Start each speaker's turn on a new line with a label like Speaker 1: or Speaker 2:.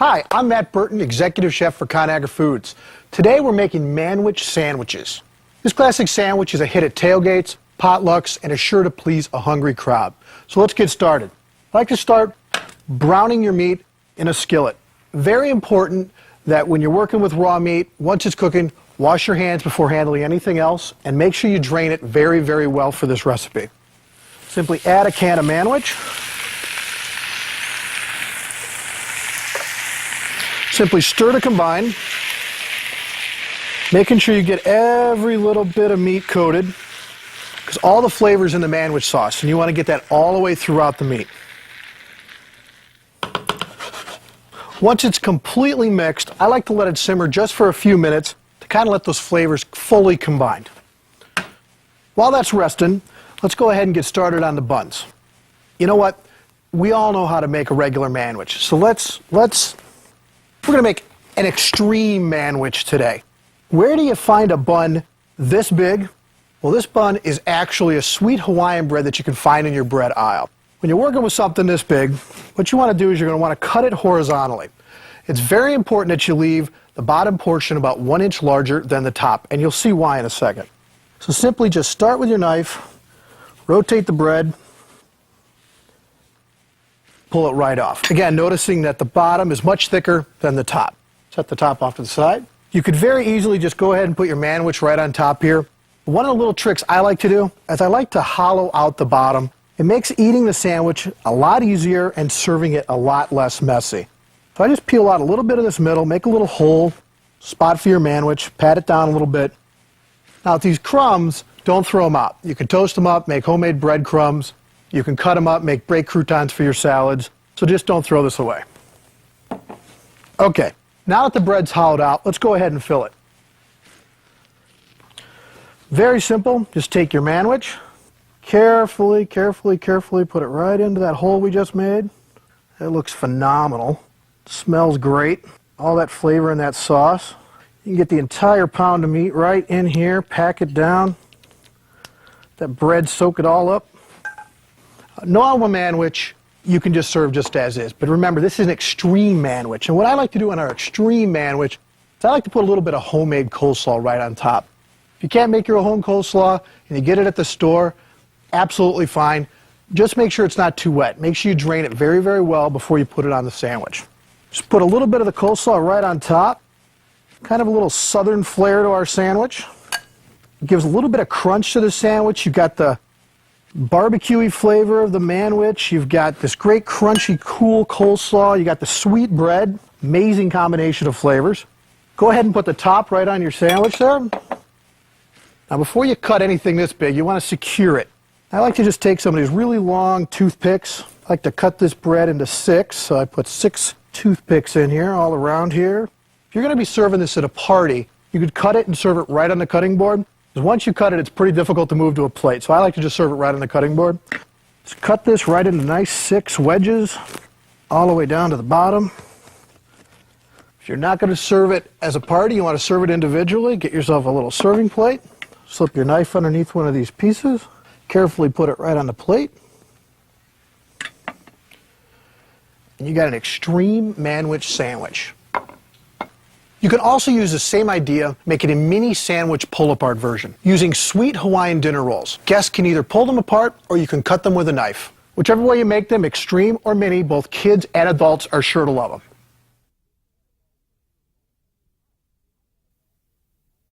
Speaker 1: Hi, I'm Matt Burton, Executive Chef for Conagra Foods. Today we're making Manwich sandwiches. This classic sandwich is a hit at tailgates, potlucks, and is sure to please a hungry crowd. So let's get started. I like to start browning your meat in a skillet. Very important that when you're working with raw meat, once it's cooking, wash your hands before handling anything else, and make sure you drain it very, very well for this recipe. Simply add a can of Manwich. Simply stir to combine, making sure you get every little bit of meat coated, because all the flavor's in the Manwich sauce, and you want to get that all the way throughout the meat. Once it's completely mixed, I like to let it simmer just for a few minutes to kind of let those flavors fully combine. While that's resting, let's go ahead and get started on the buns. You know what? We all know how to make a regular Manwich, so we're going to make an extreme Manwich today. Where do you find a bun this big? Well, this bun is actually a sweet Hawaiian bread that you can find in your bread aisle. When you're working with something this big, what you want to do is you're going to want to cut it horizontally. It's very important that you leave the bottom portion about 1 inch larger than the top, and you'll see why in a second. So simply just start with your knife, rotate the bread, pull it right off. Again, noticing that the bottom is much thicker than the top. Set the top off to the side. You could very easily just go ahead and put your Manwich right on top here. One of the little tricks I like to do is I like to hollow out the bottom. It makes eating the sandwich a lot easier and serving it a lot less messy. So I just peel out a little bit of this middle, make a little hole, spot for your Manwich, pat it down a little bit. Now with these crumbs, don't throw them out. You can toast them up, make homemade breadcrumbs. You can cut them up, make baked croutons for your salads. So just don't throw this away. Okay, now that the bread's hollowed out, let's go ahead and fill it. Very simple. Just take your Manwich, carefully put it right into that hole we just made. It looks phenomenal. Smells great. All that flavor in that sauce. You can get the entire pound of meat right in here, pack it down. That bread, soak it all up. Normal Manwich, you can just serve just as is. But remember, this is an extreme Manwich. And what I like to do on our extreme Manwich is I like to put a little bit of homemade coleslaw right on top. If you can't make your own home coleslaw and you get it at the store, absolutely fine. Just make sure it's not too wet. Make sure you drain it very, very well before you put it on the sandwich. Just put a little bit of the coleslaw right on top. Kind of a little southern flair to our sandwich. It gives a little bit of crunch to the sandwich. You've got the barbecue-y flavor of the Manwich. You've got this great crunchy, cool coleslaw. You got the sweet bread. Amazing combination of flavors. Go ahead and put the top right on your sandwich there. Now before you cut anything this big, you want to secure it. I like to just take some of these really long toothpicks. I like to cut this bread into 6, so I put 6 toothpicks in here, all around here. If you're going to be serving this at a party, you could cut it and serve it right on the cutting board. Because once you cut it, it's pretty difficult to move to a plate. So I like to just serve it right on the cutting board. Just cut this right into nice 6 wedges, all the way down to the bottom. If you're not going to serve it as a party, you want to serve it individually, get yourself a little serving plate. Slip your knife underneath one of these pieces. Carefully put it right on the plate. And you got an extreme Manwich sandwich. You can also use the same idea, make it a mini sandwich pull-apart version, using sweet Hawaiian dinner rolls. Guests can either pull them apart or you can cut them with a knife. Whichever way you make them, extreme or mini, both kids and adults are sure to love them.